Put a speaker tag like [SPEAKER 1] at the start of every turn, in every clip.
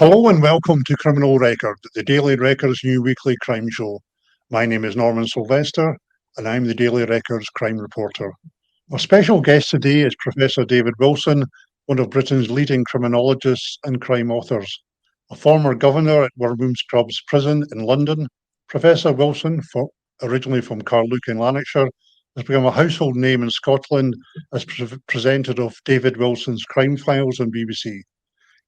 [SPEAKER 1] Hello and welcome to Criminal Record, the Daily Record's new weekly crime show. My name is Norman Sylvester and I'm the Daily Record's crime reporter. Our special guest today is Professor David Wilson, one of Britain's leading criminologists and crime authors. A former governor at Wormwood Prison in London, Professor Wilson, originally from Carluke in Lanarkshire, has become a household name in Scotland as presenter of David Wilson's Crime Files on BBC.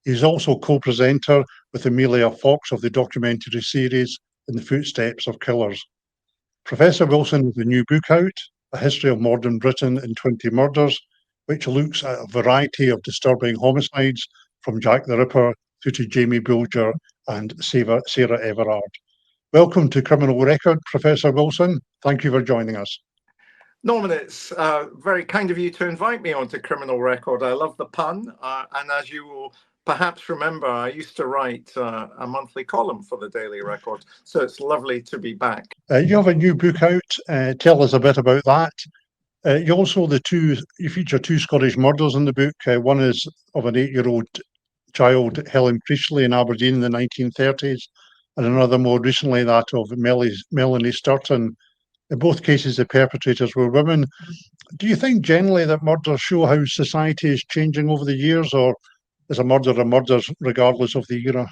[SPEAKER 1] He's also co-presenter with Amelia Fox of the documentary series In the Footsteps of Killers. Professor Wilson has a new book out, A History of Modern Britain in 20 Murders, which looks at a variety of disturbing homicides from Jack the Ripper through to Jamie Bulger and Sarah Everard. Welcome to Criminal Record, Professor Wilson. Thank you for joining us.
[SPEAKER 2] Norman, it's very kind of you to invite me onto Criminal Record. I love the pun, and as you will perhaps remember, I used to write a monthly column for the Daily Record, so it's lovely to be back.
[SPEAKER 1] You have a new book out. Tell us a bit about that. You feature two Scottish murders in the book. One is of an 8-year-old child, Helen Priestley, in Aberdeen in the 1930s, and another more recently, that of Melanie Sturton. In both cases, the perpetrators were women. Do you think generally that murders show how society is changing over the years, or is a murder regardless of the era?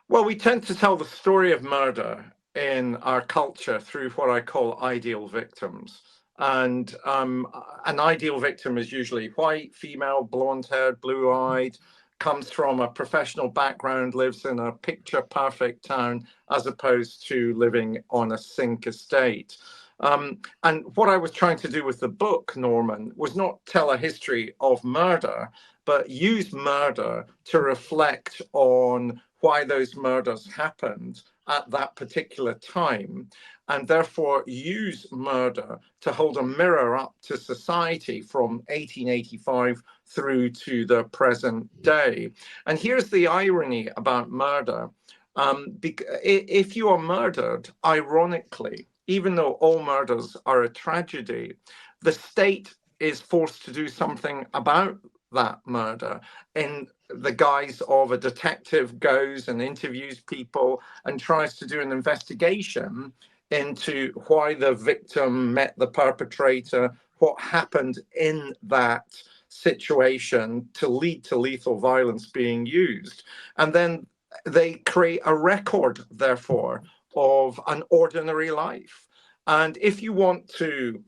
[SPEAKER 2] Well, we tend to tell the story of murder in our culture through what I call ideal victims. And an ideal victim is usually white, female, blonde-haired, blue-eyed, comes from a professional background, lives in a picture-perfect town, as opposed to living on a sink estate. And what I was trying to do with the book, Norman, was not tell a history of murder, but use murder to reflect on why those murders happened at that particular time, and therefore use murder to hold a mirror up to society from 1885 through to the present day. And here's the irony about murder. If you are murdered, ironically, even though all murders are a tragedy, the state is forced to do something about that murder in the guise of a detective goes and interviews people and tries to do an investigation into why the victim met the perpetrator, what happened in that situation to lead to lethal violence being used. And then they create a record, therefore, of an ordinary life. And if you want to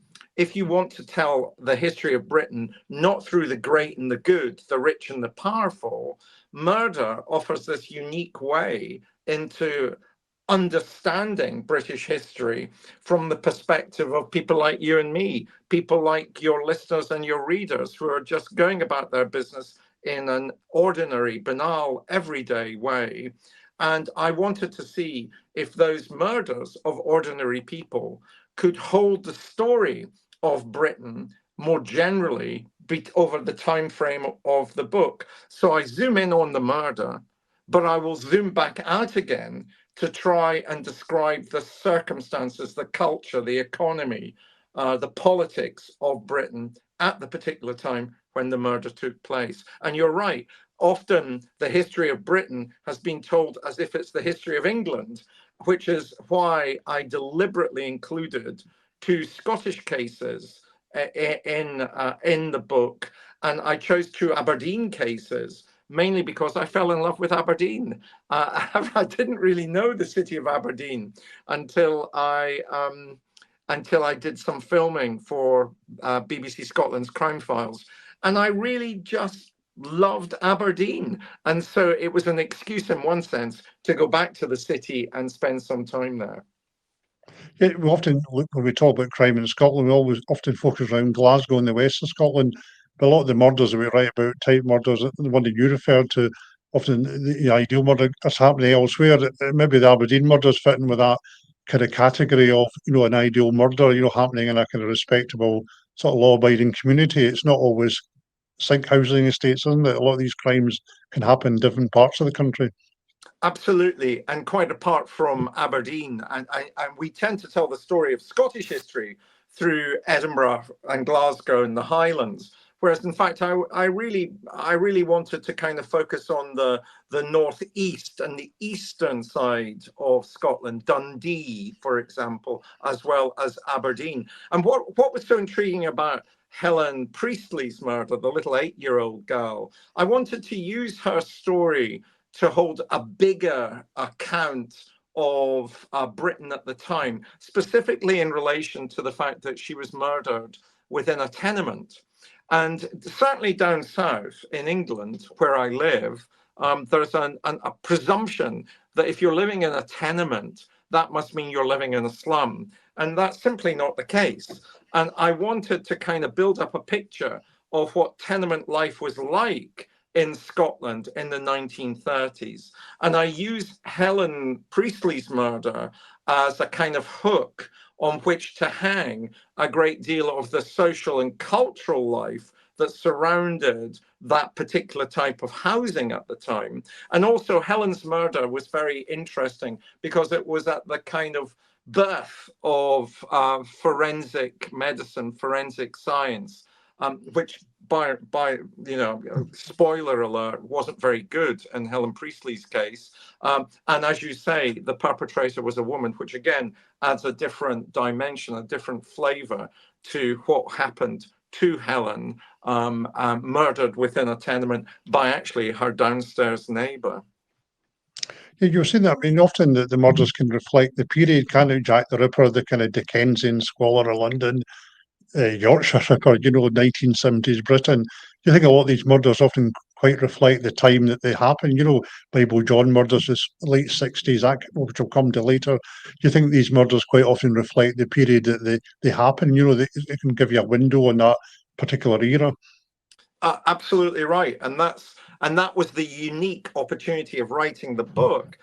[SPEAKER 2] tell the history of Britain not through the great and the good, the rich and the powerful, murder offers this unique way into understanding British history from the perspective of people like you and me, people like your listeners and your readers who are just going about their business in an ordinary, banal, everyday way. And I wanted to see if those murders of ordinary people could hold the story of Britain more generally over the time frame of the book. So I zoom in on the murder, but I will zoom back out again to try and describe the circumstances, the culture, the economy, the politics of Britain at the particular time when the murder took place. And you're right, often the history of Britain has been told as if it's the history of England, which is why I deliberately included two Scottish cases in the book. And I chose two Aberdeen cases, mainly because I fell in love with Aberdeen. I didn't really know the city of Aberdeen until I did some filming for BBC Scotland's Crime Files. And I really just loved Aberdeen. And so it was an excuse in one sense to go back to the city and spend some time there.
[SPEAKER 1] Yeah, we often look, when we talk about crime in Scotland, we always often focus around Glasgow and the west of Scotland. But a lot of the murders that we write about, type murders, the one that you referred to, often the ideal murder is happening elsewhere. Maybe the Aberdeen murders fit in with that kind of category of, an ideal murder, happening in a kind of respectable, sort of law-abiding community. It's not always sink housing estates, isn't it? A lot of these crimes can happen in different parts of the country.
[SPEAKER 2] Absolutely, and quite apart from Aberdeen, and we tend to tell the story of Scottish history through Edinburgh and Glasgow and the Highlands, Whereas, in fact, I really wanted to kind of focus on the northeast and the eastern side of Scotland, Dundee, for example, as well as Aberdeen. And what was so intriguing about Helen Priestley's murder, the little 8-year-old girl, I wanted to use her story to hold a bigger account of Britain at the time, specifically in relation to the fact that she was murdered within a tenement. And certainly down south in England, where I live, there's a presumption that if you're living in a tenement, that must mean you're living in a slum. And that's simply not the case. And I wanted to kind of build up a picture of what tenement life was like in Scotland in the 1930s. And I use Helen Priestley's murder as a kind of hook on which to hang a great deal of the social and cultural life that surrounded that particular type of housing at the time. And also Helen's murder was very interesting because it was at the kind of birth of forensic medicine, forensic science, which by spoiler alert, wasn't very good in Helen Priestley's case. And as you say, the perpetrator was a woman, which again adds a different dimension, a different flavor to what happened to Helen, murdered within a tenement by actually her downstairs neighbour.
[SPEAKER 1] Yeah, you've seen that. I mean, often the murders can reflect the period, can't it? Jack the Ripper, the kind of Dickensian squalor of London, Yorkshire Ripper, 1970s Britain. Do you think a lot of these murders often quite reflect the time that they happen? Bible John murders is late 60s, which will come to later. Do you think these murders quite often reflect the period that they happen? They can give you a window on that particular era.
[SPEAKER 2] Absolutely right, and that was the unique opportunity of writing the book,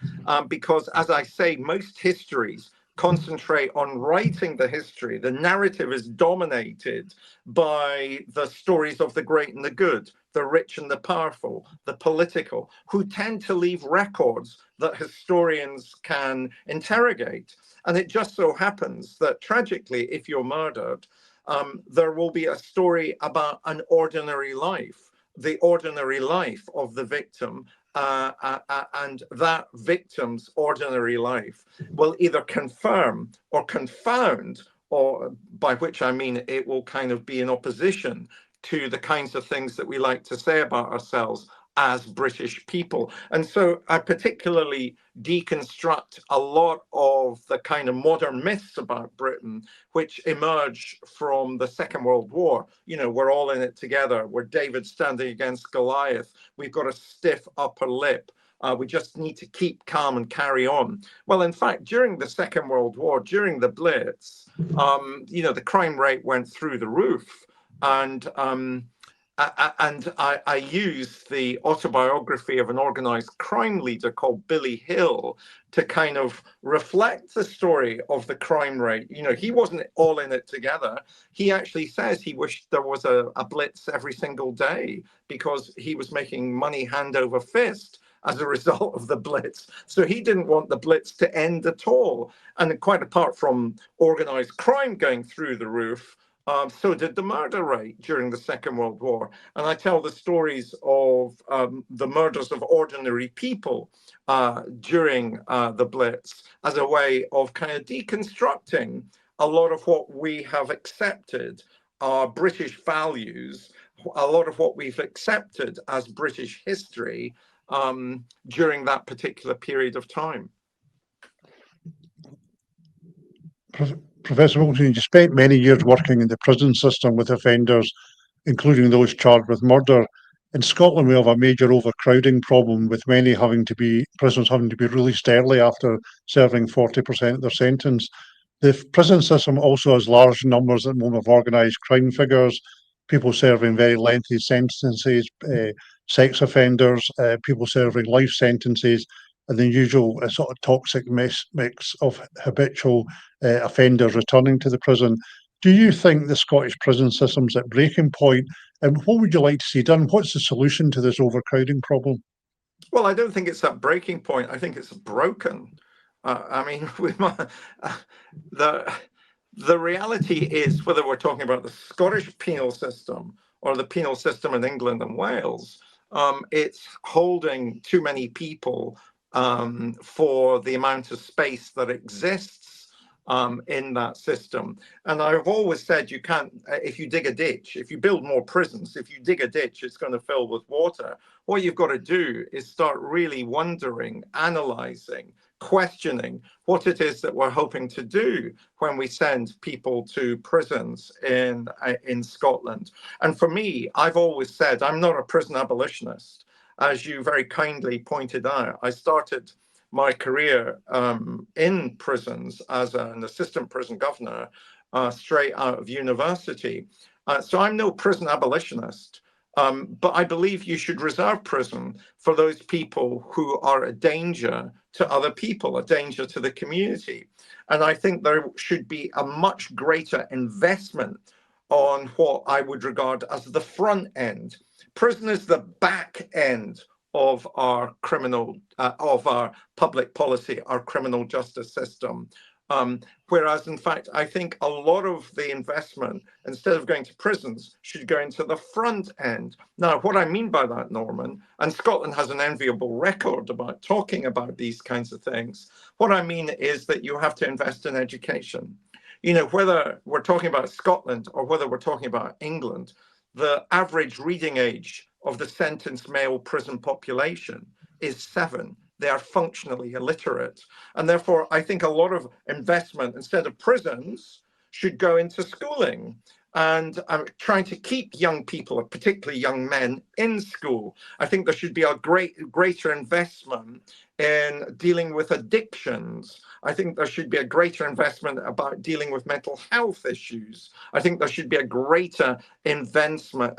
[SPEAKER 2] because, as I say, most histories concentrate on writing the history. The narrative is dominated by the stories of the great and the good, the rich and the powerful, the political, who tend to leave records that historians can interrogate. And it just so happens that tragically, if you're murdered, there will be a story about an ordinary life, the ordinary life of the victim, and that victim's ordinary life will either confirm or confound, or by which I mean it will kind of be in opposition to the kinds of things that we like to say about ourselves as British people. And so I particularly deconstruct a lot of the kind of modern myths about Britain, which emerge from the Second World War. We're all in it together. We're David standing against Goliath. We've got a stiff upper lip. We just need to keep calm and carry on. Well, in fact, during the Second World War, during the Blitz, the crime rate went through the roof. And I use the autobiography of an organized crime leader called Billy Hill to kind of reflect the story of the crime rate. He wasn't all in it together. He actually says he wished there was a blitz every single day because he was making money hand over fist as a result of the blitz. So he didn't want the blitz to end at all. And quite apart from organized crime going through the roof, so did the murder rate during the Second World War. And I tell the stories of the murders of ordinary people during the Blitz as a way of kind of deconstructing a lot of what we have accepted are British values, a lot of what we've accepted as British history during that particular period of time.
[SPEAKER 1] Professor Wilson, you spent many years working in the prison system with offenders, including those charged with murder. In Scotland, we have a major overcrowding problem, with many prisoners having to be released early after serving 40% of their sentence. The prison system also has large numbers at the moment of organised crime figures, people serving very lengthy sentences, sex offenders, people serving life sentences, and the usual sort of toxic mix of habitual offenders returning to the prison. Do you think the Scottish prison system's at breaking point? And what would you like to see done? What's the solution to this overcrowding problem?
[SPEAKER 2] Well, I don't think it's at breaking point. I think it's broken. I mean, the reality is, whether we're talking about the Scottish penal system or the penal system in England and Wales, it's holding too many people for the amount of space that exists in that system. And I've always said you can't, if you dig a ditch, if you build more prisons, if you dig a ditch, it's going to fill with water. What you've got to do is start really wondering, analyzing, questioning what it is that we're hoping to do when we send people to prisons in Scotland. And for me, I've always said I'm not a prison abolitionist. As you very kindly pointed out, I started my career in prisons as an assistant prison governor straight out of university. So I'm no prison abolitionist. But I believe you should reserve prison for those people who are a danger to other people, a danger to the community. And I think there should be a much greater investment on what I would regard as the front end. Prison is the back end of our criminal, of our public policy, our criminal justice system. Whereas, in fact, I think a lot of the investment, instead of going to prisons, should go into the front end. Now, what I mean by that, Norman, and Scotland has an enviable record about talking about these kinds of things, what I mean is that you have to invest in education. You know, whether we're talking about Scotland or whether we're talking about England, the average reading age of the sentenced male prison population is 7. They are functionally illiterate. And therefore, I think a lot of investment, instead of prisons, should go into schooling and trying to keep young people, particularly young men, in school. I think there should be a greater investment in dealing with addictions. I think there should be a greater investment about dealing with mental health issues. I think there should be a greater investment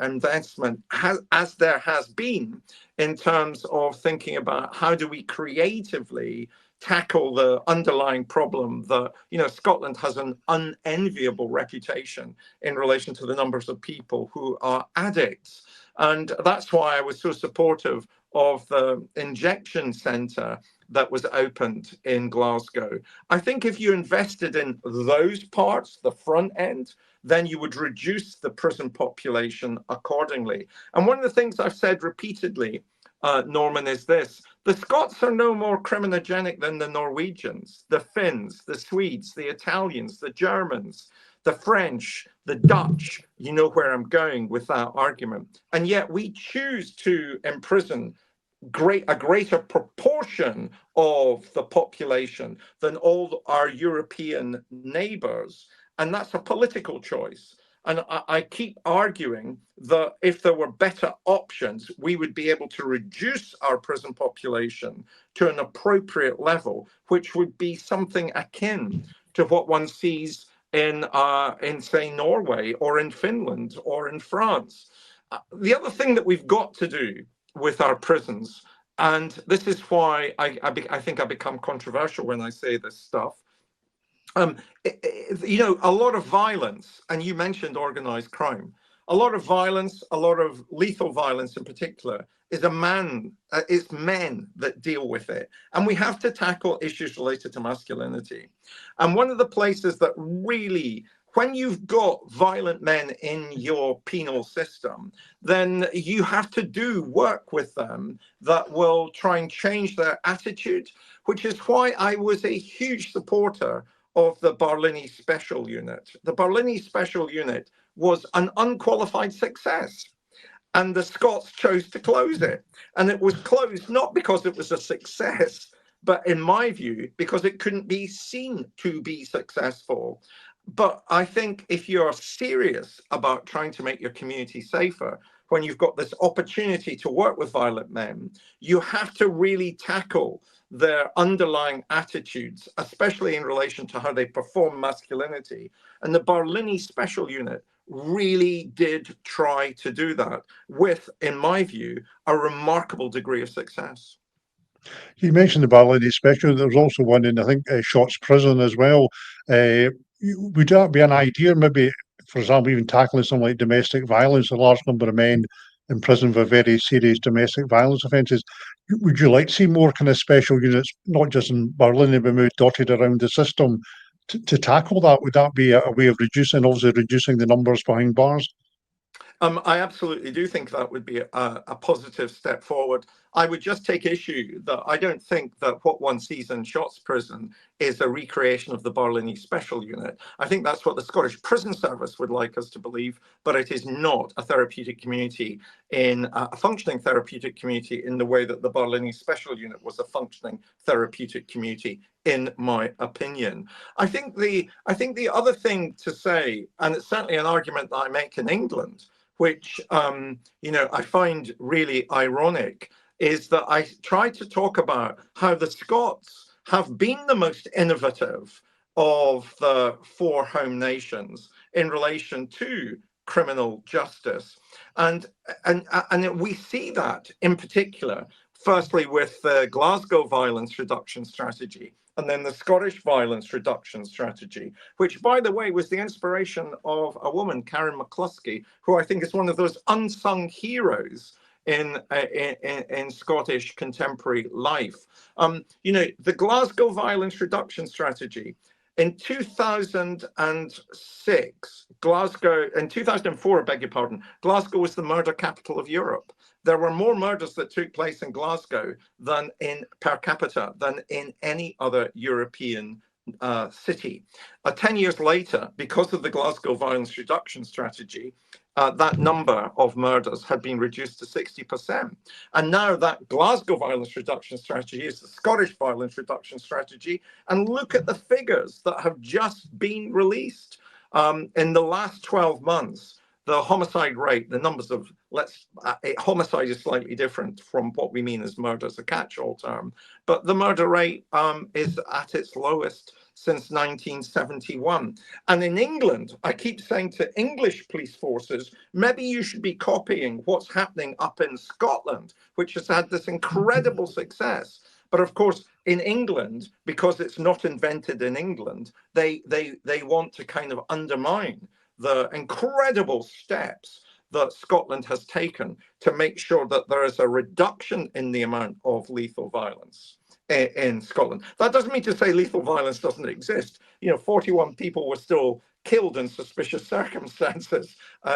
[SPEAKER 2] as there has been in terms of thinking about how do we creatively tackle the underlying problem that, you know, Scotland has an unenviable reputation in relation to the numbers of people who are addicts. And that's why I was so supportive of the injection centre that was opened in Glasgow. I think if you invested in those parts, the front end, then you would reduce the prison population accordingly. And one of the things I've said repeatedly, Norman, is this: the Scots are no more criminogenic than the Norwegians, the Finns, the Swedes, the Italians, the Germans, the French, the Dutch. You know where I'm going with that argument. And yet we choose to imprison a greater proportion of the population than all our European neighbours. And that's a political choice. And I keep arguing that if there were better options, we would be able to reduce our prison population to an appropriate level, which would be something akin to what one sees in say, Norway or in Finland or in France. The other thing that we've got to do with our prisons, and this is why I think I become controversial when I say this stuff, you know, a lot of violence, and you mentioned organized crime, a lot of violence, a lot of lethal violence in particular, is it's men that deal with it. And we have to tackle issues related to masculinity. And one of the places that really, when you've got violent men in your penal system, then you have to do work with them that will try and change their attitude, which is why I was a huge supporter of the Barlinnie Special Unit. The Barlinnie Special Unit was an unqualified success, and the Scots chose to close it. And it was closed not because it was a success, but in my view, because it couldn't be seen to be successful. But I think if you're serious about trying to make your community safer, when you've got this opportunity to work with violent men, you have to really tackle their underlying attitudes, especially in relation to how they perform masculinity. And the Barlinnie Special Unit really did try to do that with, in my view, a remarkable degree of success.
[SPEAKER 1] You mentioned the Barlinnie Special. There was also one in, I think, Shotts Prison as well. Would that be an idea, maybe, for example, even tackling something like domestic violence, a large number of men in prison for very serious domestic violence offences? Would you like to see more kind of special units, not just in Barlinnie, but maybe dotted around the system to tackle that? Would that be a way of reducing the numbers behind bars?
[SPEAKER 2] I absolutely do think that would be a positive step forward. I would just take issue that I don't think that what one sees in Shotts Prison is a recreation of the Barlinnie Special Unit. I think that's what the Scottish Prison Service would like us to believe, but it is not a therapeutic community in a functioning therapeutic community in the way that the Barlinnie Special Unit was a functioning therapeutic community, in my opinion. I think the other thing to say, and it's certainly an argument that I make in England, which I find really ironic, is that I try to talk about how the Scots have been the most innovative of the four home nations in relation to criminal justice. And we see that in particular, firstly, with the Glasgow violence reduction strategy, and then the Scottish violence reduction strategy, which, by the way, was the inspiration of a woman, Karen McCluskey, who I think is one of those unsung heroes in Scottish contemporary life. The Glasgow violence reduction strategy. In 2006, in 2004, I beg your pardon, Glasgow was the murder capital of Europe. There were more murders that took place in Glasgow than per capita than in any other European city. 10 years later, because of the Glasgow violence reduction strategy, that number of murders had been reduced to 60%. And now that Glasgow violence reduction strategy is the Scottish violence reduction strategy. And look at the figures that have just been released. In the last 12 months, the homicide rate, the numbers of, homicide is slightly different from what we mean as murder as a catch-all term, but the murder rate is at its lowest since 1971. And in England, I keep saying to English police forces, maybe you should be copying what's happening up in Scotland, which has had this incredible success. But of course, in England, because it's not invented in England, they want to kind of undermine the incredible steps that Scotland has taken to make sure that there is a reduction in the amount of lethal violence in Scotland. That doesn't mean to say lethal violence doesn't exist. 41 people were still killed in suspicious circumstances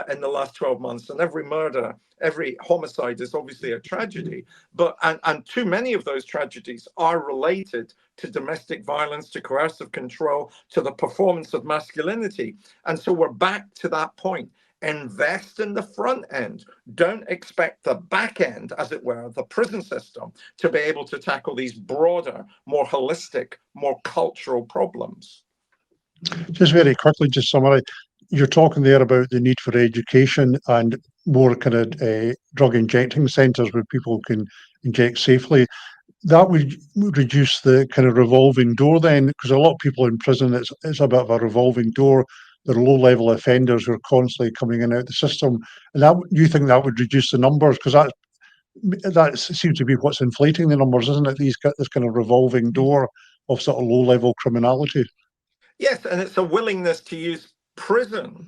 [SPEAKER 2] in the last 12 months, and every murder, every homicide is obviously a tragedy. But and too many of those tragedies are related to domestic violence, to coercive control, to the performance of masculinity. And so we're back to that point. Invest in the front end. Don't expect the back end, as it were, the prison system, to be able to tackle these broader, more holistic, more cultural problems.
[SPEAKER 1] Just very quickly, just summarize, you're talking there about the need for education and more kind of drug injecting centres where people can inject safely. That would reduce the kind of revolving door then, because a lot of people in prison, it's a bit of a revolving door. They're low-level offenders who are constantly coming in and out the system. And that, you think that would reduce the numbers? Because that seems to be what's inflating the numbers, isn't it? This kind of revolving door of sort of low-level criminality.
[SPEAKER 2] Yes, and it's a willingness to use prison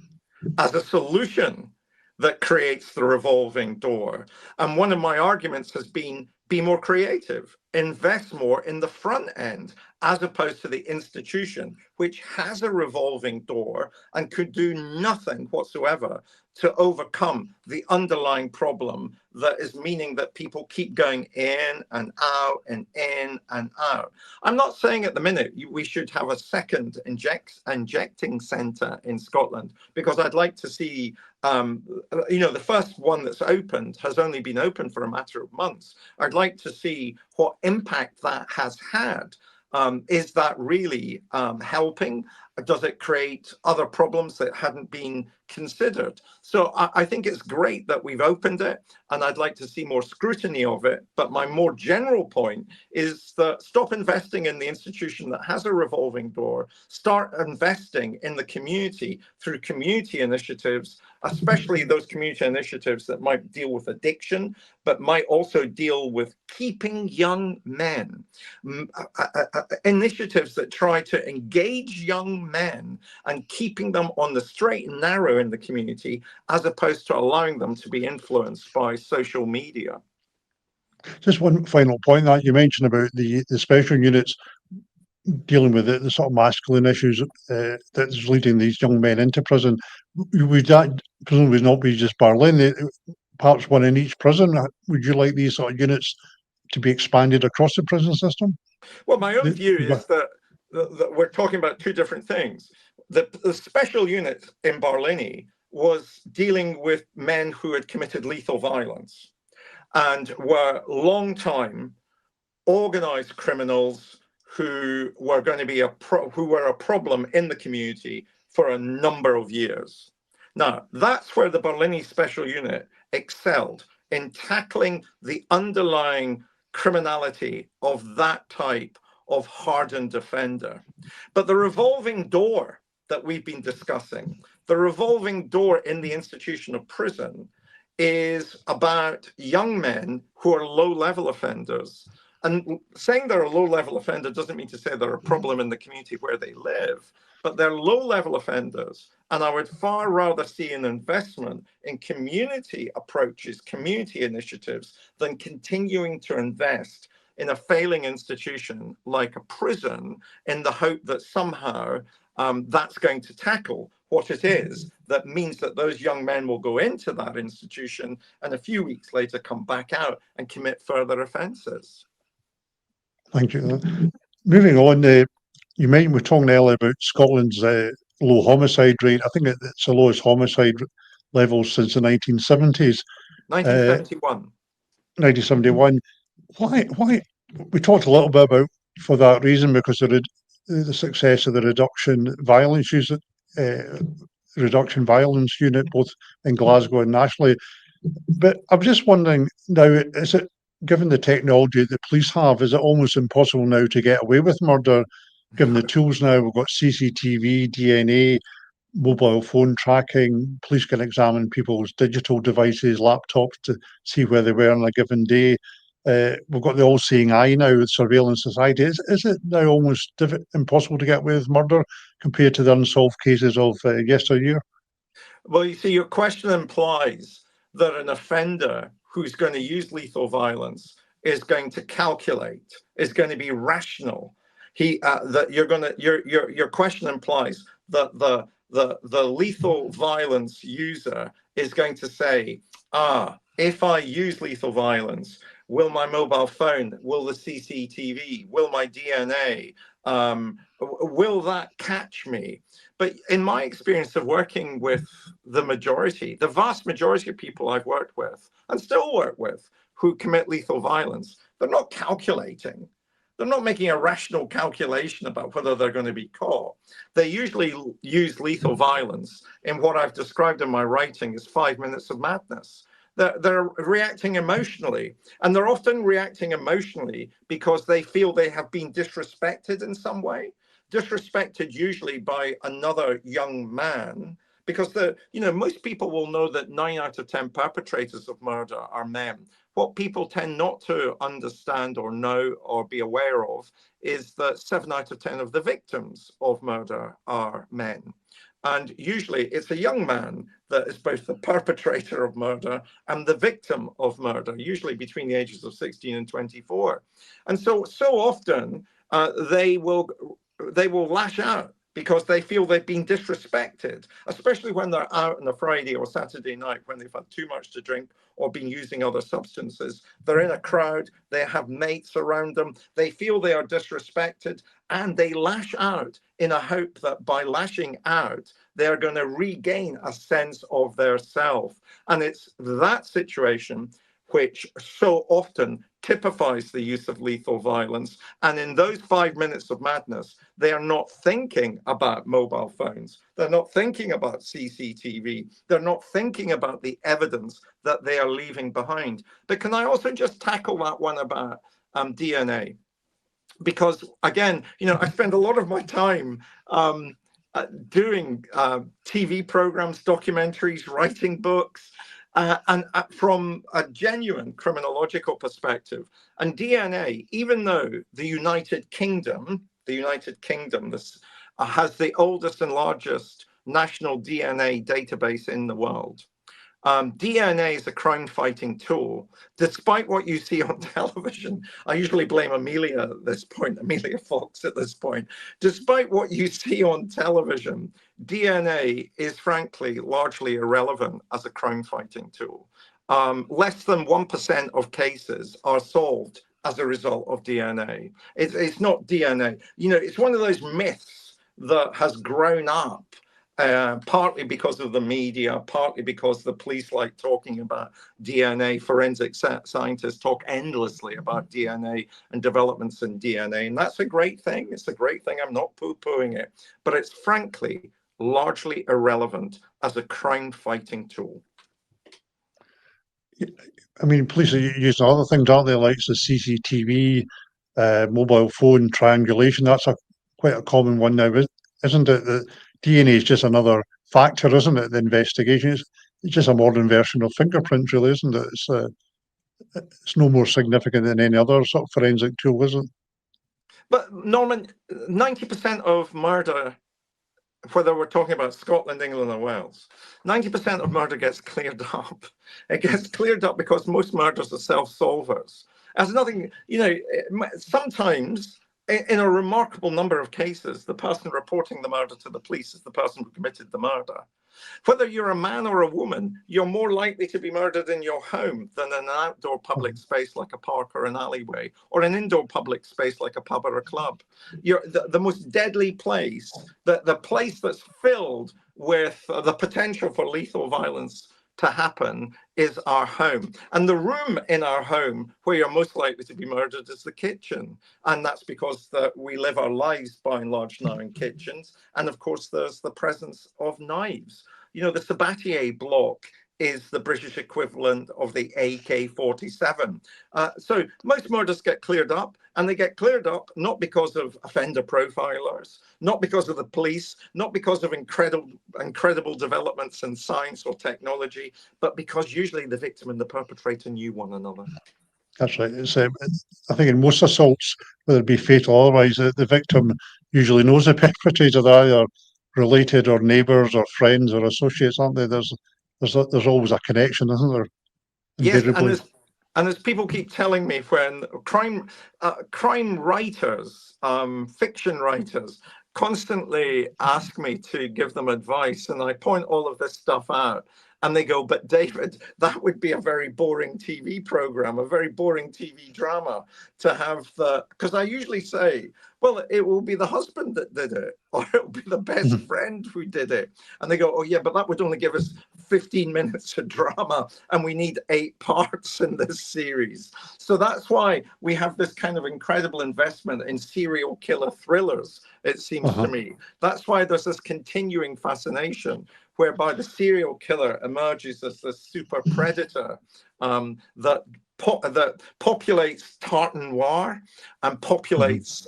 [SPEAKER 2] as a solution that creates the revolving door. And one of my arguments has been, be more creative, invest more in the front end, as opposed to the institution, which has a revolving door and could do nothing whatsoever to overcome the underlying problem that is meaning that people keep going in and out and in and out. I'm not saying at the minute we should have a second injecting centre in Scotland, because I'd like to see, the first one that's opened has only been open for a matter of months. I'd like to see what impact that has had. Is that really helping? Does it create other problems that hadn't been considered? So I think it's great that we've opened it, and I'd like to see more scrutiny of it. But my more general point is that stop investing in the institution that has a revolving door. Start investing in the community through community initiatives, especially those community initiatives that might deal with addiction, but might also deal with keeping young men. Initiatives that try to engage young men and keeping them on the straight and narrow in the community, as opposed to allowing them to be influenced by social media.
[SPEAKER 1] Just one final point that you mentioned about the special units. dealing with the sort of masculine issues that's leading these young men into prison. Would that presumably not be just Berlin? Perhaps one in each prison? Would you like these sort of units to be expanded across the prison system?
[SPEAKER 2] Well, my own view is that we're talking about two different things. The special unit in Barlini was dealing with men who had committed lethal violence and were long-time organized criminals who were going to be a problem in the community for a number of years. Now, that's where the Barlini Special Unit excelled in tackling the underlying criminality of that type of hardened offender. But the revolving door that we've been discussing, the revolving door in the institution of prison, is about young men who are low-level offenders. And saying they're a low-level offender doesn't mean to say they're a problem in the community where they live, but they're low-level offenders. And I would far rather see an investment in community approaches, community initiatives, than continuing to invest in a failing institution like a prison in the hope that somehow that's going to tackle what it is that means that those young men will go into that institution and a few weeks later come back out and commit further offences.
[SPEAKER 1] Thank you. Moving on, you mentioned we're talking earlier about Scotland's low homicide rate. I think it's the lowest homicide levels since the 1970s.
[SPEAKER 2] 1971.
[SPEAKER 1] 1971. Why? We talked a little bit about for that reason because the success of the reduction violence unit both in Glasgow and nationally. But I'm just wondering now, is it given the technology the police have, is it almost impossible now to get away with murder? Given the tools now, we've got CCTV, DNA, mobile phone tracking. Police can examine people's digital devices, laptops to see where they were on a given day. We've got the all-seeing eye now with surveillance society. Is it now almost impossible to get away with murder compared to the unsolved cases of yesteryear?
[SPEAKER 2] Well, you see, your question implies that an offender who's going to use lethal violence is going to calculate, is going to be rational. Your question implies that the lethal violence user is going to say, if I use lethal violence, will my mobile phone, will the CCTV, will my DNA, will that catch me? But in my experience of working with the vast majority of people I've worked with and still work with who commit lethal violence, they're not calculating. They're not making a rational calculation about whether they're going to be caught. They usually use lethal violence in what I've described in my writing as 5 minutes of madness. They're reacting emotionally, and they're often reacting emotionally because they feel they have been disrespected in some way, disrespected usually by another young man, because most people will know that 9 out of 10 perpetrators of murder are men. What people tend not to understand or know or be aware of is that 7 out of 10 of the victims of murder are men. And usually it's a young man that is both the perpetrator of murder and the victim of murder, usually between the ages of 16 and 24. And so often they will lash out because they feel they've been disrespected, especially when they're out on a Friday or Saturday night when they've had too much to drink or been using other substances. They're in a crowd, they have mates around them, they feel they are disrespected, and they lash out in a hope that by lashing out, they're going to regain a sense of their self. And it's that situation which so often typifies the use of lethal violence. And in those 5 minutes of madness, they are not thinking about mobile phones. They're not thinking about CCTV. They're not thinking about the evidence that they are leaving behind. But can I also just tackle that one about DNA? Because again, I spend a lot of my time doing TV programs, documentaries, writing books, and from a genuine criminological perspective. And DNA, even though the United Kingdom has the oldest and largest national DNA database in the world, DNA is a crime-fighting tool. Despite what you see on television, I usually blame Amelia at this point, Amelia Fox at this point. Despite what you see on television, DNA is frankly largely irrelevant as a crime-fighting tool. Less than 1% of cases are solved as a result of DNA. It's not DNA. You know, it's one of those myths that has grown up partly because of the media, partly because the police like talking about DNA. Forensic scientists talk endlessly about DNA and developments in DNA, and that's a great thing. It's a great thing. I'm not poo-pooing it, but it's frankly largely irrelevant as a crime-fighting tool.
[SPEAKER 1] I mean, police are using other things, aren't they, like the CCTV, mobile phone triangulation. That's quite a common one now, isn't it? The DNA is just another factor, isn't it? The investigation it's just a modern version of fingerprints, really, isn't it? It's no more significant than any other sort of forensic tool, is it?
[SPEAKER 2] But Norman, 90% of murder, whether we're talking about Scotland, England, or Wales, 90% of murder gets cleared up. It gets cleared up because most murders are self-solvers. There's nothing, you know, sometimes in a remarkable number of cases, the person reporting the murder to the police is the person who committed the murder. Whether you're a man or a woman, you're more likely to be murdered in your home than in an outdoor public space like a park or an alleyway, or an indoor public space like a pub or a club. You're the most deadly place, the place that's filled with the potential for lethal violence to happen is our home. And the room in our home where you're most likely to be murdered is the kitchen. And that's because we live our lives by and large now in kitchens. And of course, there's the presence of knives. You know, the Sabatier block is the British equivalent of the AK-47. So most murders get cleared up, and they get cleared up not because of offender profilers, not because of the police, not because of incredible developments in science or technology, but because usually the victim and the perpetrator knew one another.
[SPEAKER 1] That's right. I think in most assaults, whether it be fatal or otherwise, the victim usually knows the perpetrator. They're either related or neighbours or friends or associates, aren't they? There's always a connection, isn't there?
[SPEAKER 2] Yes,
[SPEAKER 1] Invariably.
[SPEAKER 2] and as people keep telling me, when crime writers, fiction writers, constantly ask me to give them advice, and I point all of this stuff out, and they go, "But David, that would be a very boring TV program, a very boring TV drama to have the." Because I usually say, "Well, it will be the husband that did it, or it will be the best friend who did it," and they go, "Oh yeah, but that would only give us 15 minutes of drama, and we need 8 parts in this series." So that's why we have this kind of incredible investment in serial killer thrillers, it seems to me. That's why there's this continuing fascination whereby the serial killer emerges as the super predator that populates Tartan Noir and populates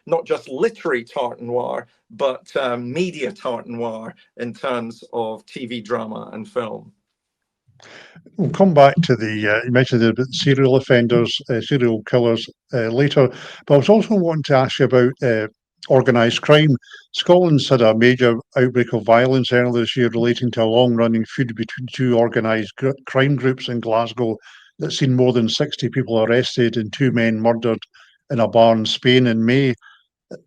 [SPEAKER 2] not just literary Tartan Noir, but media Tartan Noir in terms of TV drama and film.
[SPEAKER 1] We'll come back to you mentioned the serial offenders, serial killers later, but I was also wanting to ask you about organised crime. Scotland's had a major outbreak of violence earlier this year relating to a long-running feud between two organised crime groups in Glasgow that's seen more than 60 people arrested and 2 men murdered in a bar in Spain in May.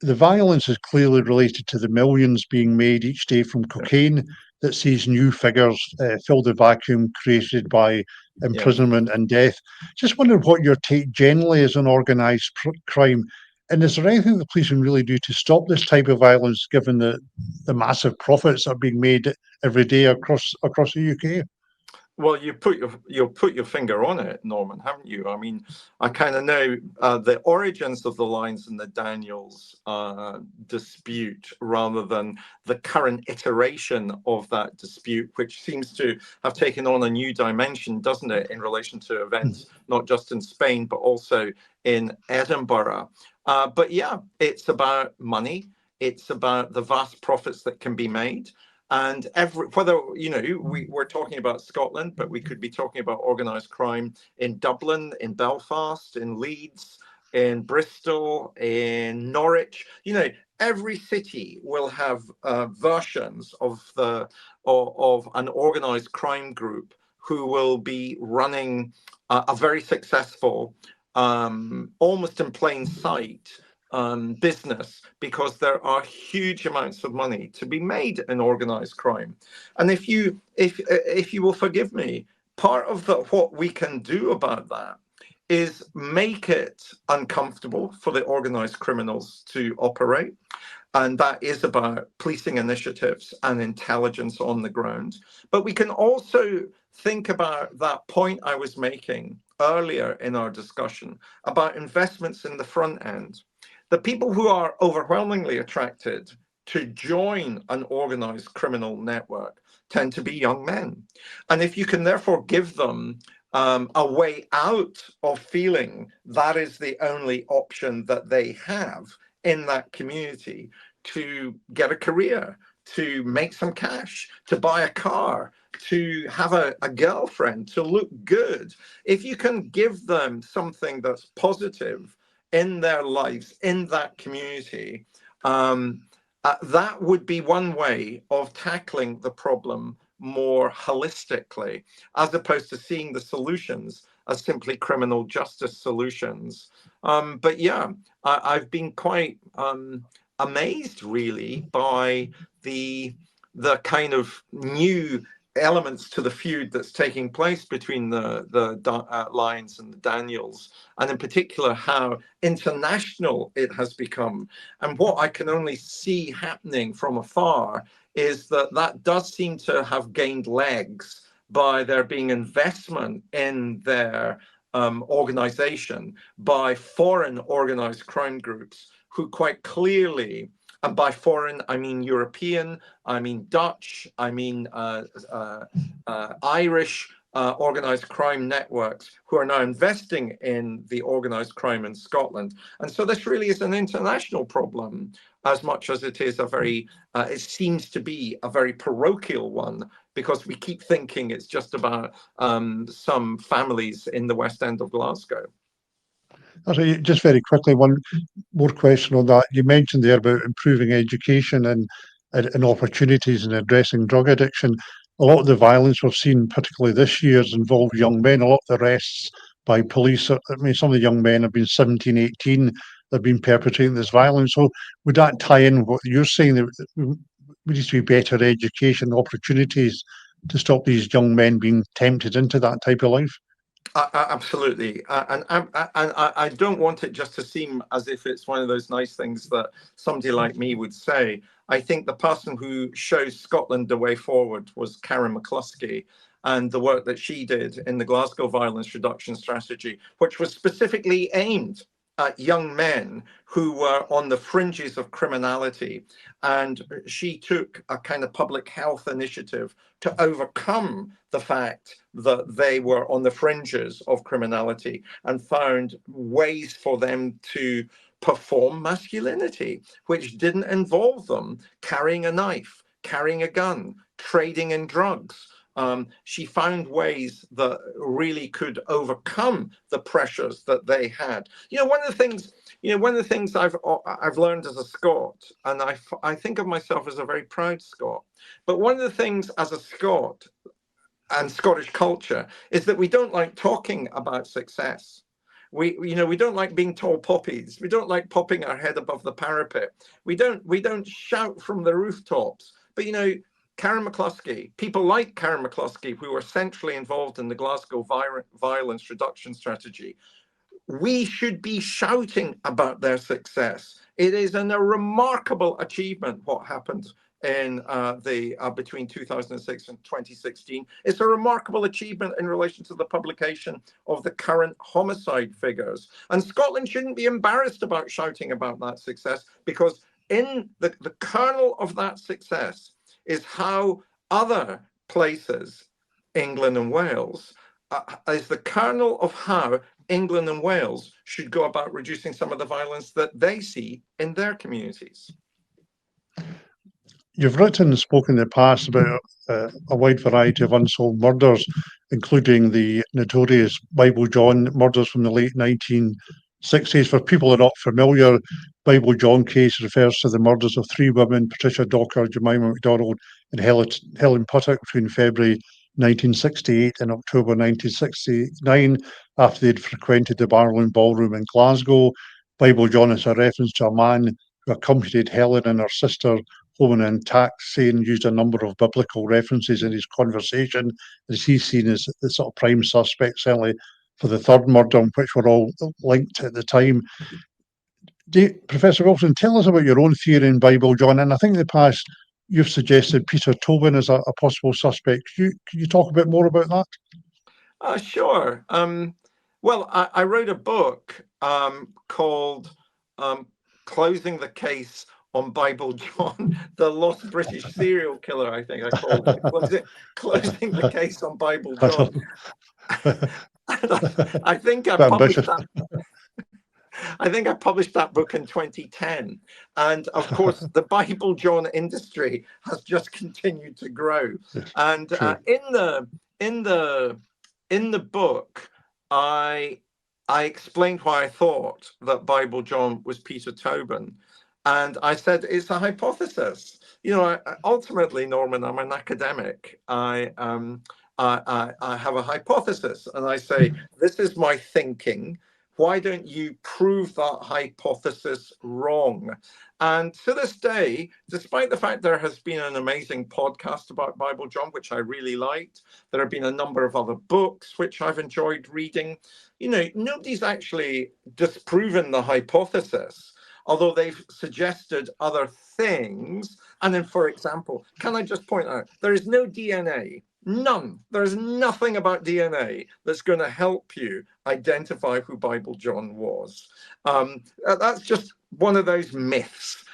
[SPEAKER 1] The violence is clearly related to the millions being made each day from cocaine that sees new figures fill the vacuum created by imprisonment and death. Just wondering what your take generally is on organised crime, and is there anything the police can really do to stop this type of violence, given the massive profits that are being made every day across the UK?
[SPEAKER 2] Well, you'll put your finger on it, Norman, haven't you? I mean, I kind of know the origins of the Lyons and the Daniels dispute rather than the current iteration of that dispute, which seems to have taken on a new dimension, doesn't it, in relation to events not just in Spain but also in Edinburgh. But yeah, it's about money. It's about the vast profits that can be made. And whether, you know, we're talking about Scotland, but we could be talking about organised crime in Dublin, in Belfast, in Leeds, in Bristol, in Norwich. You know, every city will have versions of an organised crime group who will be running a very successful, almost in plain sight, business, because there are huge amounts of money to be made in organized crime. And if you will forgive me, part of what we can do about that is make it uncomfortable for the organized criminals to operate. And that is about policing initiatives and intelligence on the ground. But we can also think about that point I was making earlier in our discussion about investments in the front end. The people who are overwhelmingly attracted to join an organized criminal network tend to be young men. And if you can therefore give them a way out of feeling that is the only option that they have in that community to get a career, to make some cash, to buy a car, to have a girlfriend, to look good. If you can give them something that's positive in their lives, in that community, that would be one way of tackling the problem more holistically, as opposed to seeing the solutions as simply criminal justice solutions. But yeah, I've been quite amazed, really, by the kind of new elements to the feud that's taking place between the Lyons and the Daniels, and in particular how international it has become. And what I can only see happening from afar is that does seem to have gained legs by there being investment in their organization by foreign organized crime groups who quite clearly, and by foreign, I mean European, I mean Dutch, I mean Irish organized crime networks who are now investing in the organized crime in Scotland. And so this really is an international problem as much as it is a very, it seems to be a very parochial one, because we keep thinking it's just about some families in the West End of Glasgow.
[SPEAKER 1] Just very quickly, one more question on that. You mentioned there about improving education and opportunities in addressing drug addiction. A lot of the violence we've seen, particularly this year, has involved young men. A lot of the arrests by police, I mean, some of the young men have been 17, 18, they've been perpetrating this violence. So would that tie in what you're saying? There needs to be better education opportunities to stop these young men being tempted into that type of life?
[SPEAKER 2] Absolutely, and I don't want it just to seem as if it's one of those nice things that somebody like me would say. I think the person who shows Scotland the way forward was Karen McCluskey, and the work that she did in the Glasgow Violence Reduction Strategy, which was specifically aimed at young men who were on the fringes of criminality. And she took a kind of public health initiative to overcome the fact that they were on the fringes of criminality and found ways for them to perform masculinity, which didn't involve them carrying a knife, carrying a gun, trading in drugs. She found ways that really could overcome the pressures that they had. One of the things I've learned as a Scot, and I think of myself as a very proud Scot, but one of the things as a Scot and Scottish culture is that we don't like talking about success. We don't like being tall poppies. We don't like popping our head above the parapet. We don't shout from the rooftops. But Karen McCluskey, people like Karen McCluskey, who were centrally involved in the Glasgow Violence Reduction Strategy, we should be shouting about their success. It is a remarkable achievement what happened in between 2006 and 2016. It's a remarkable achievement in relation to the publication of the current homicide figures. And Scotland shouldn't be embarrassed about shouting about that success, because in the kernel of that success is how other places, England and Wales, is the kernel of how England and Wales should go about reducing some of the violence that they see in their communities.
[SPEAKER 1] You've written and spoken in the past about a wide variety of unsolved murders, including the notorious Bible John murders from the late 1960s. For people who are not familiar, Bible John case refers to the murders of three women, Patricia Docker, Jemima MacDonald, and Helen Puttock, between February 1968 and October 1969, after they'd frequented the Barloon Ballroom in Glasgow. Bible John is a reference to a man who accompanied Helen and her sister home in an intact, saying used a number of biblical references in his conversation, as he's seen as the sort of prime suspect, certainly for the third murder, which were all linked at the time. Professor Wilson, tell us about your own theory in Bible John. And I think in the past you've suggested Peter Tobin as a possible suspect. Can you talk a bit more about that?
[SPEAKER 2] Sure. Well, I wrote a book called Closing the Case on Bible John, the Lost British Serial Killer, I think I called it. Closing the Case on Bible John. I think I published that. I think I published that book in 2010, and of course, the Bible John industry has just continued to grow.
[SPEAKER 1] Yes,
[SPEAKER 2] and in the book, I explained why I thought that Bible John was Peter Tobin, and I said it's a hypothesis. You know, ultimately, Norman, I'm an academic. I have a hypothesis, and I say this is my thinking. Why don't you prove that hypothesis wrong? And to this day, despite the fact there has been an amazing podcast about Bible John, which I really liked, there have been a number of other books which I've enjoyed reading, you know, nobody's actually disproven the hypothesis, although they've suggested other things. And then, for example, can I just point out, there is no DNA. None. There's nothing about DNA that's going to help you identify who Bible John was. That's just one of those myths.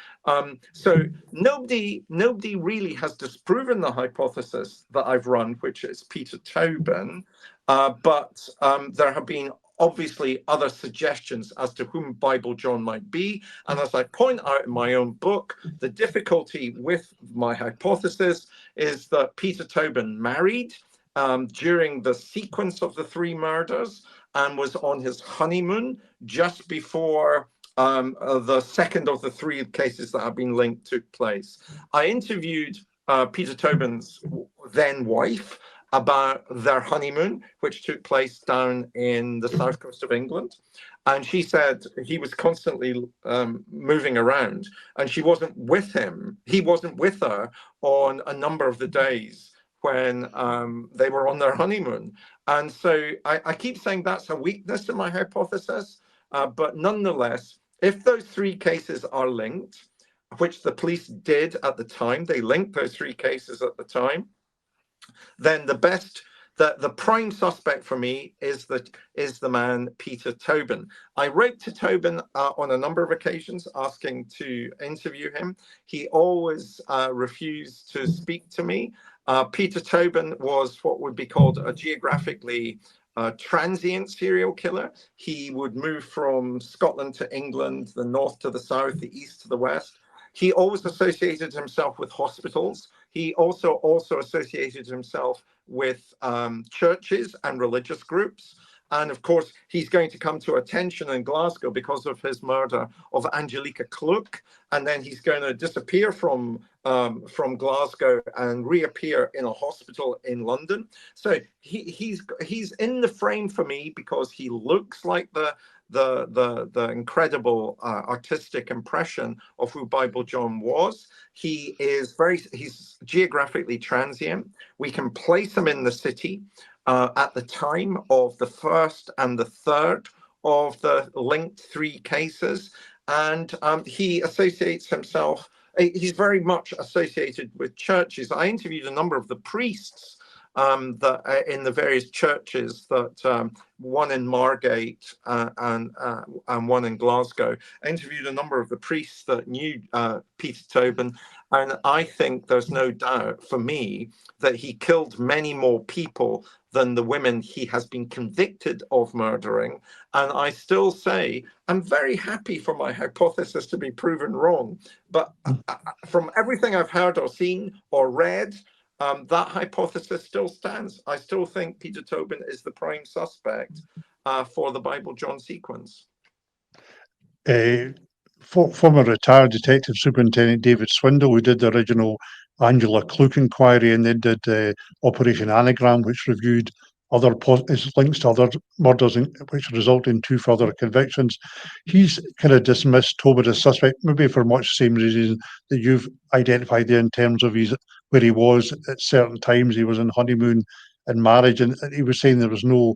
[SPEAKER 2] So nobody really has disproven the hypothesis that I've run, which is Peter Tobin, but there have been obviously other suggestions as to whom Bible John might be. And as I point out in my own book, the difficulty with my hypothesis is that Peter Tobin married during the sequence of the three murders and was on his honeymoon just before the second of the three cases that have been linked took place. I interviewed Peter Tobin's then wife about their honeymoon, which took place down in the south coast of England. And she said he was constantly moving around, and she wasn't with him. He wasn't with her on a number of the days when they were on their honeymoon. And so I keep saying that's a weakness in my hypothesis, but nonetheless, if those three cases are linked, which the police did at the time, they linked those three cases at the time, then the prime suspect for me is the man Peter Tobin. I wrote to Tobin on a number of occasions asking to interview him. He always refused to speak to me. Peter Tobin was what would be called a geographically transient serial killer. He would move from Scotland to England, the north to the south, the east to the west. He always associated himself with hospitals. He also associated himself with churches and religious groups. And of course, he's going to come to attention in Glasgow because of his murder of Angelica Cluck. And then he's going to disappear from Glasgow and reappear in a hospital in London. So he's in the frame for me because he looks like the incredible artistic impression of who Bible John was. He's geographically transient. We can place him in the city at the time of the first and the third of the linked three cases. And he associates himself, he's very much associated with churches. I interviewed a number of the priests that in the various churches, that one in Margate and one in Glasgow. I interviewed a number of the priests that knew Peter Tobin, and I think there's no doubt for me that he killed many more people than the women he has been convicted of murdering. And I still say I'm very happy for my hypothesis to be proven wrong. But from everything I've heard or seen or read, that hypothesis still stands. I still think Peter Tobin is the prime suspect for the Bible John sequence.
[SPEAKER 1] Former retired Detective Superintendent David Swindle, who did the original Angela Kluck inquiry, and then did Operation Anagram, which reviewed other links to other murders, which resulted in 2 further convictions. He's kind of dismissed Tobin as suspect, maybe for much the same reason that you've identified there in terms of where he was at certain times. He was in honeymoon and marriage, and he was saying there was no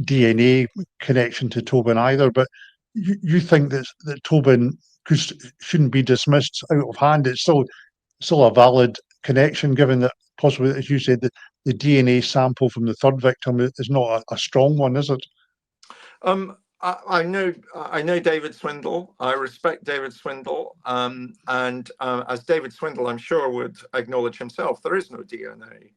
[SPEAKER 1] DNA connection to Tobin either. But you think that Tobin shouldn't be dismissed out of hand? It's still a valid connection, given that possibly, as you said, the DNA sample from the third victim is not a strong one, is it?
[SPEAKER 2] I know David Swindle. I respect David Swindle, and as David Swindle, I'm sure, would acknowledge himself, there is no DNA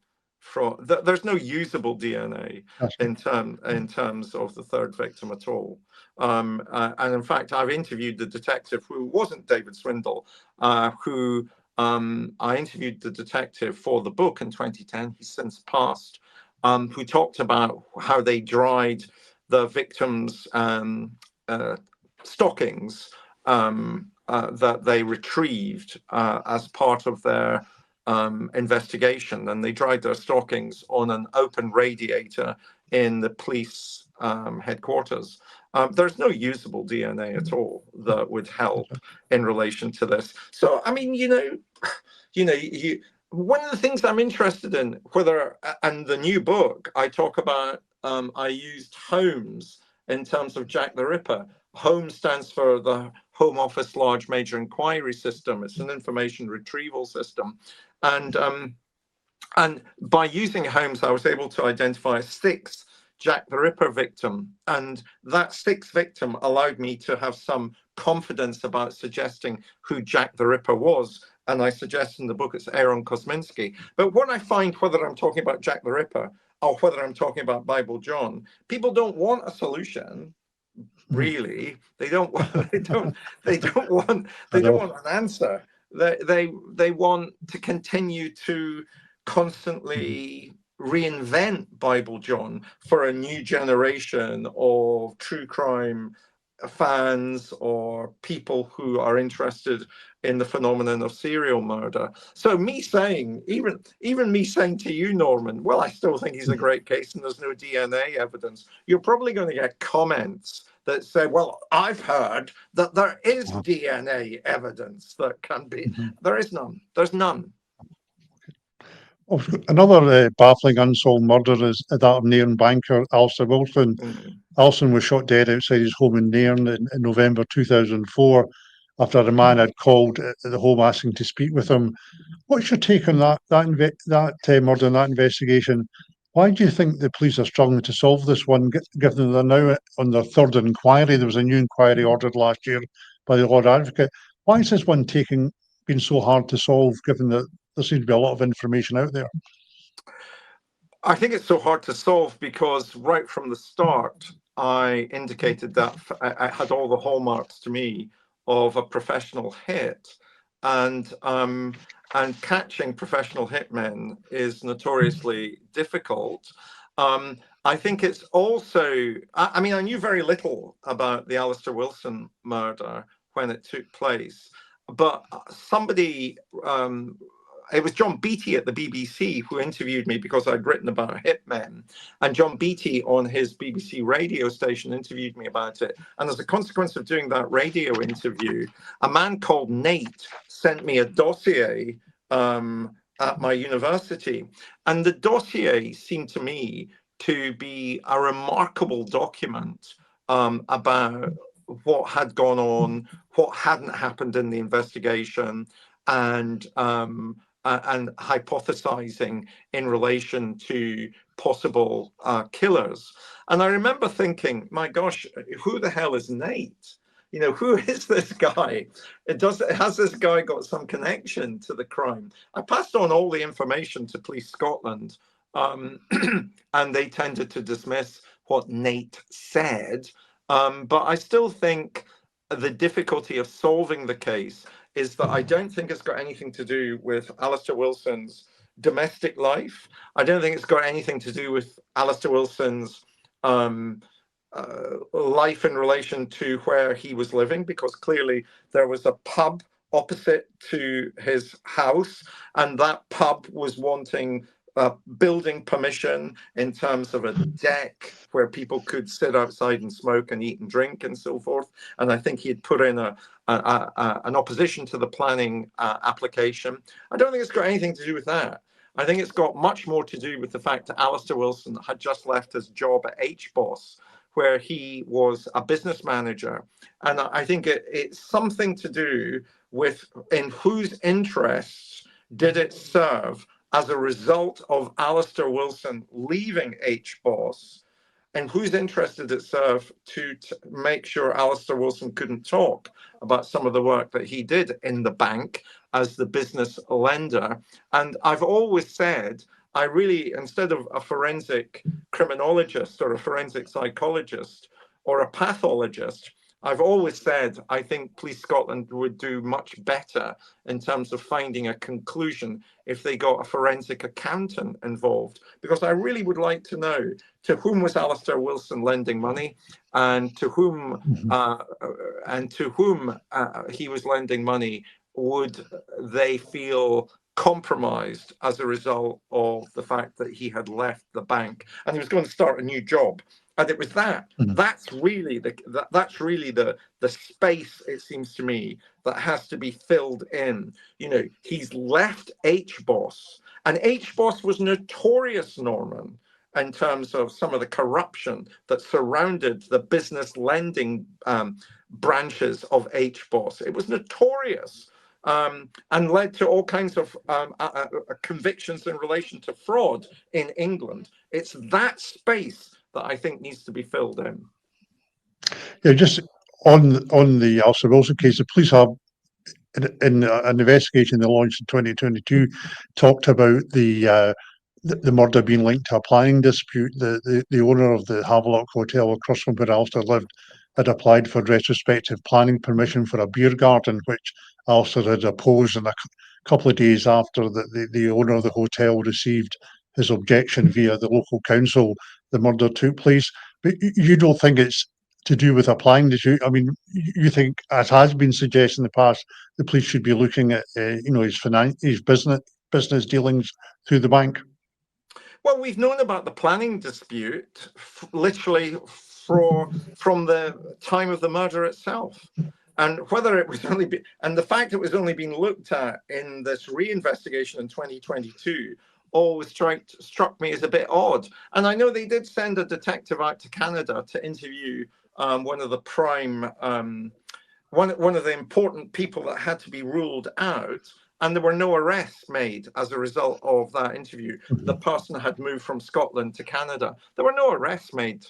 [SPEAKER 2] there's no usable DNA in terms of the third victim at all. And in fact, I've interviewed the detective who wasn't David Swindle, who I interviewed the detective for the book in 2010. He's since passed. Who talked about how they dried the victims' stockings that they retrieved as part of their investigation, and they dried their stockings on an open radiator in the police headquarters. There's no usable DNA at all that would help in relation to this. So, I mean, one of the things I'm interested in, and the new book, I talk about, I used Holmes in terms of Jack the Ripper. Holmes stands for the Home Office Large Major Inquiry System. It's an information retrieval system. And by using Holmes, I was able to identify 6 Jack the Ripper victim. And that 6th victim allowed me to have some confidence about suggesting who Jack the Ripper was. And I suggest in the book it's Aaron Kosminski. But when I find whether I'm talking about Jack the Ripper or whether I'm talking about Bible John, people don't want a solution. Really, they don't want an answer. They want to continue to constantly reinvent Bible John for a new generation of true crime fans or people who are interested in the phenomenon of serial murder. So even me saying to you, Norman, well, I still think he's a great case and there's no DNA evidence, you're probably going to get comments that say, well, I've heard that there is DNA evidence that can be. There is none. There's none.
[SPEAKER 1] Another baffling unsolved murder is that of Nairn banker Alistair Wilson. Alistair was shot dead outside his home in Nairn in November 2004 after a man had called at the home asking to speak with him. What's your take on that murder and that investigation? Why do you think the police are struggling to solve this one, given they're now on their 3rd inquiry? There was a new inquiry ordered last year by the Lord Advocate. Why is this one been so hard to solve, given that there seems to be a lot of information out there?
[SPEAKER 2] I think it's so hard to solve because right from the start, I indicated that I had all the hallmarks to me of a professional hit, and catching professional hitmen is notoriously difficult. I think it's also, I mean, I knew very little about the Alistair Wilson murder when it took place, but somebody, it was John Beattie at the BBC who interviewed me because I'd written about hitmen. And John Beattie on his BBC radio station interviewed me about it. And as a consequence of doing that radio interview, a man called Nate sent me a dossier at my university. And the dossier seemed to me to be a remarkable document about what had gone on, what hadn't happened in the investigation, and hypothesizing in relation to possible killers. And I remember thinking, my gosh, who the hell is Nate? Who is this guy? Has this guy got some connection to the crime? I passed on all the information to Police Scotland, and they tended to dismiss what Nate said. But I still think the difficulty of solving the case is that I don't think it's got anything to do with Alistair Wilson's domestic life. I don't think it's got anything to do with Alistair Wilson's life in relation to where he was living, because clearly there was a pub opposite to his house, and that pub was wanting building permission in terms of a deck where people could sit outside and smoke and eat and drink and so forth. And I think he had put in an opposition to the planning application. I don't think it's got anything to do with that. I think it's got much more to do with the fact that Alistair Wilson had just left his job at HBOS, where he was a business manager. And I think it's something to do with in whose interests did it serve as a result of Alistair Wilson leaving HBOS, and whose interest did it serve to make sure Alistair Wilson couldn't talk about some of the work that he did in the bank as the business lender. And I've always said, I really, instead of a forensic criminologist or a forensic psychologist or a pathologist, I've always said I think Police Scotland would do much better in terms of finding a conclusion if they got a forensic accountant involved, because I really would like to know to whom was Alistair Wilson lending money, and to whom he was lending money. Would they feel compromised as a result of the fact that he had left the bank and he was going to start a new job? And it was that. That's really the space, it seems to me, that has to be filled in. You know, he's left HBOS, and HBOS was notorious, Norman, in terms of some of the corruption that surrounded the business lending branches of HBOS. It was notorious. And led to all kinds of convictions in relation to fraud in England. It's that space that I think needs to be filled in.
[SPEAKER 1] Yeah, just on the Alistair Wilson case, the police have, in an investigation they launched in 2022, talked about the murder being linked to a planning dispute. The owner of the Havelock Hotel across from where Alistair lived had applied for retrospective planning permission for a beer garden, which Alistair had opposed, and a couple of days after the owner of the hotel received his objection via the local council, the murder took place. But you don't think it's to do with applying dispute? I mean, you think, as has been suggested in the past, the police should be looking at his business dealings through the bank?
[SPEAKER 2] Well, we've known about the planning dispute literally from the time of the murder itself. And whether it was and the fact it was only being looked at in this reinvestigation in 2022 always struck me as a bit odd. And I know they did send a detective out to Canada to interview one of the one of the important people that had to be ruled out. And there were no arrests made as a result of that interview. The person had moved from Scotland to Canada. There were no arrests made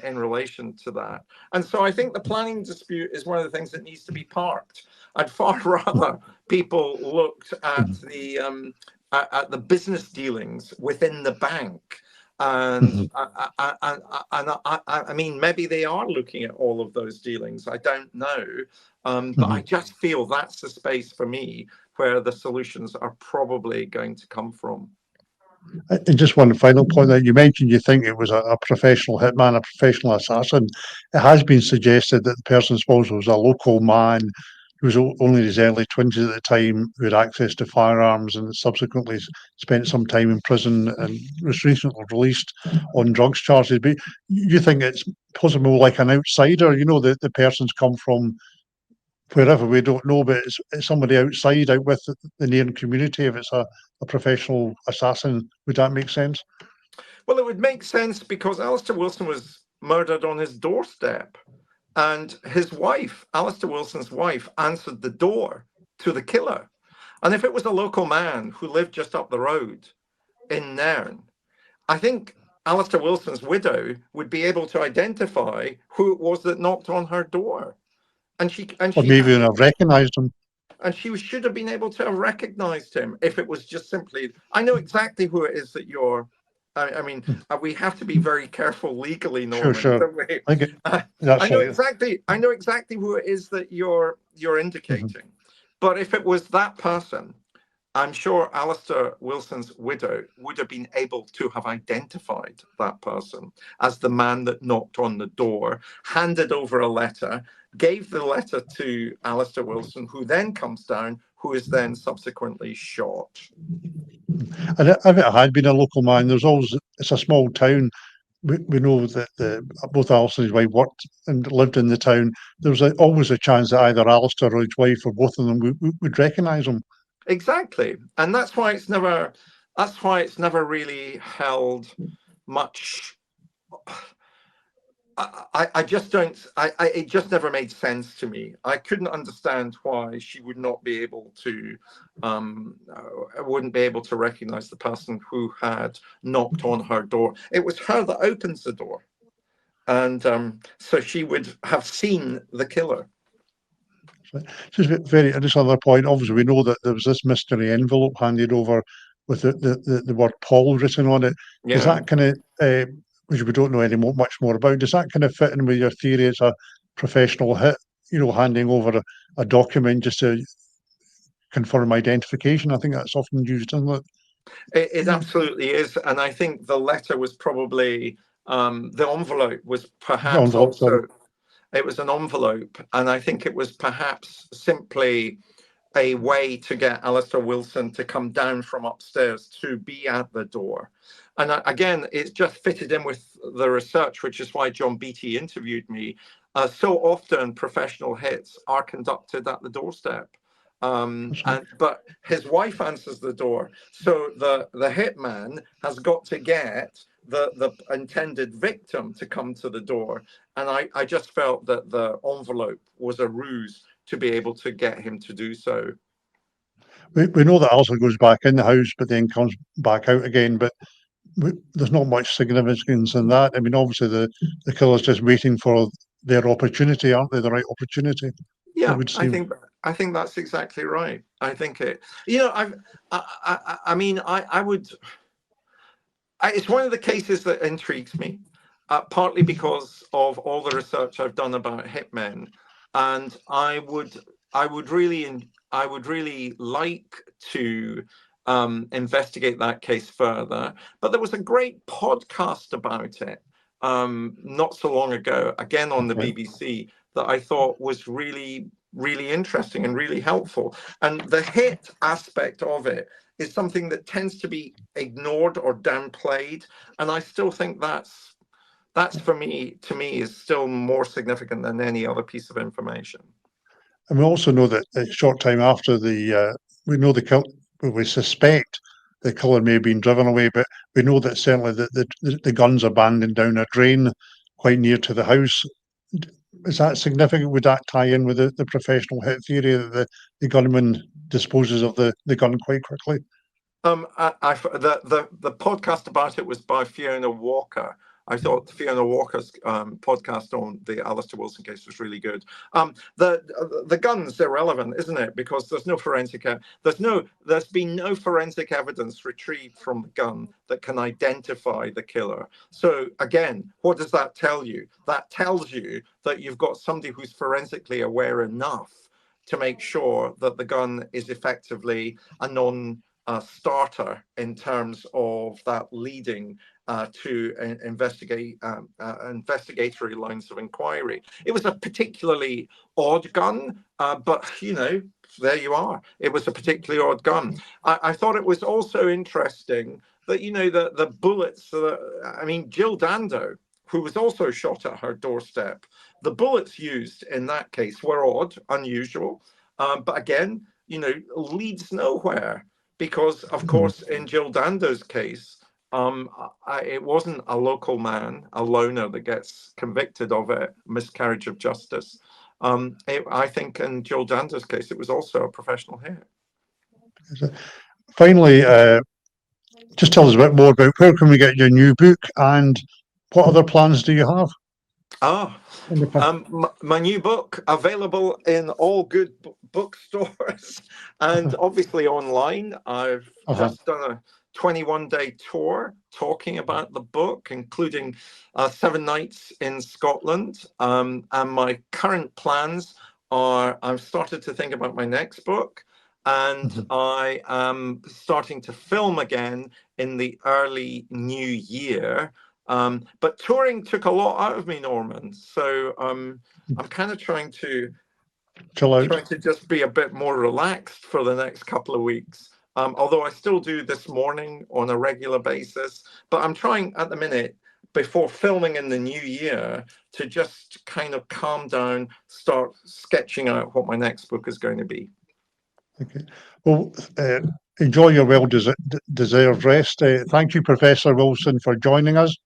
[SPEAKER 2] in relation to that. And so I think the planning dispute is one of the things that needs to be parked. I'd far rather people looked at the business dealings within the bank. And I mean, maybe they are looking at all of those dealings. I don't know. But I just feel that's the space for me where the solutions are probably going to come from.
[SPEAKER 1] And just one final point that you mentioned, you think it was a professional hitman, a professional assassin. It has been suggested that the person supposed was a local man who was only in his early 20s at the time, who had access to firearms and subsequently spent some time in prison and was recently released on drugs charges. But you think it's possible like an outsider, that the person's come from wherever, we don't know, but it's somebody outside, out with the Nairn community. If it's a professional assassin, would that make sense?
[SPEAKER 2] Well, it would make sense because Alistair Wilson was murdered on his doorstep, and his wife, Alistair Wilson's wife, answered the door to the killer. And if it was a local man who lived just up the road in Nairn, I think Alistair Wilson's widow would be able to identify who it was that knocked on her door.
[SPEAKER 1] Or maybe even have recognised him.
[SPEAKER 2] And she should have been able to have recognised him if it was just simply, I know exactly who it is that you're. I mean, we have to be very careful legally, Norman.
[SPEAKER 1] Sure.
[SPEAKER 2] Don't we?
[SPEAKER 1] I
[SPEAKER 2] know exactly who it is that you're indicating. But if it was that person, I'm sure Alistair Wilson's widow would have been able to have identified that person as the man that knocked on the door, handed over a letter, gave the letter to Alistair Wilson, who then comes down, who is then subsequently shot.
[SPEAKER 1] And if it had been a local man, there's always, it's a small town. We know that both Alistair and his wife worked and lived in the town. There was always a chance that either Alistair or his wife or both of them would recognise him.
[SPEAKER 2] Exactly, and that's why it's never really held much. I just don't. It just never made sense to me. I couldn't understand why she would not be able to, wouldn't be able to recognize the person who had knocked on her door. It was her that opens the door, and so she would have seen the killer.
[SPEAKER 1] Just just another point. Obviously, we know that there was this mystery envelope handed over with the word Paul written on it. Does
[SPEAKER 2] Yeah.
[SPEAKER 1] that kind of, which we don't know much more about, does that kind of fit in with your theory? It's a professional hit, handing over a document just to confirm identification. I think that's often used, isn't it?
[SPEAKER 2] It absolutely is, and I think the letter was probably the envelope was perhaps
[SPEAKER 1] Envelope, sorry.
[SPEAKER 2] also. It was an envelope, and I think it was perhaps simply a way to get Alistair Wilson to come down from upstairs to be at the door. And again, it's just fitted in with the research, which is why John Beattie interviewed me. So often professional hits are conducted at the doorstep. But his wife answers the door. So the hitman has got to get the intended victim to come to the door. And I just felt that the envelope was a ruse to be able to get him to do so.
[SPEAKER 1] We know that Alistair goes back in the house, but then comes back out again. But there's not much significance in that. I mean, obviously the killer's just waiting for their opportunity, aren't they? The right opportunity. It
[SPEAKER 2] Yeah,
[SPEAKER 1] would seem.
[SPEAKER 2] I think that's exactly right. I think it. I mean, I would. It's one of the cases that intrigues me, partly because of all the research I've done about hitmen, and I would really like to investigate that case further. But there was a great podcast about it not so long ago, again on the
[SPEAKER 1] Okay.
[SPEAKER 2] BBC, that I thought was really interesting and really helpful. And the hit aspect of it is something that tends to be ignored or downplayed, and I still think that's for me, to me, is still more significant than any other piece of information.
[SPEAKER 1] And we also know that a short time after we know we suspect the killer may have been driven away, but we know that certainly the gun's abandoned down a drain quite near to the house. Is that significant? Would that tie in with the professional hit theory that the gunman disposes of the gun quite quickly?
[SPEAKER 2] The podcast about it was by Fiona Walker. I thought Fiona Walker's podcast on the Alistair Wilson case was really good. The gun's irrelevant, isn't it? Because there's no forensic there's been no forensic evidence retrieved from the gun that can identify the killer. So again, what does that tell you? That tells you that you've got somebody who's forensically aware enough to make sure that the gun is effectively a starter in terms of that leading to investigatory lines of inquiry. It was a particularly odd gun, but there you are. It was a particularly odd gun. I thought it was also interesting that the bullets. I mean, Jill Dando, who was also shot at her doorstep, the bullets used in that case were odd, unusual, but again, leads nowhere. Because, of course, in Jill Dando's case, it wasn't a local man, a loner, that gets convicted of a miscarriage of justice. I think in Jill Dando's case, it was also a professional hit.
[SPEAKER 1] Finally, just tell us a bit more about where can we get your new book and what other plans do you have?
[SPEAKER 2] My new book available in all good bookstores and obviously online. I've just done a 21-day tour talking about the book, including 7 nights in Scotland. And my current plans are I've started to think about my next book. and I am starting to film again in the early new year. But touring took a lot out of me, Norman. So I'm kind of trying to just be a bit more relaxed for the next couple of weeks. Although I still do This Morning on a regular basis, but I'm trying at the minute, before filming in the new year, to just kind of calm down, start sketching out what my next book is going to be.
[SPEAKER 1] Okay. Well, enjoy your well-deserved rest. Thank you, Professor Wilson, for joining us.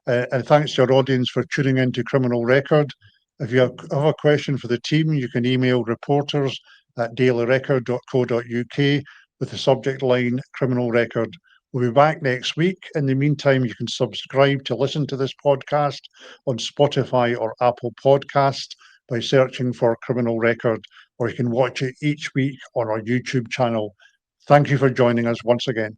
[SPEAKER 1] And thanks to our audience for tuning into Criminal Record. If you have a question for the team, you can email reporters@dailyrecord.co.uk with the subject line Criminal Record. We'll be back next week. In the meantime, you can subscribe to listen to this podcast on Spotify or Apple Podcast by searching for Criminal Record, or you can watch it each week on our YouTube channel. Thank you for joining us once again.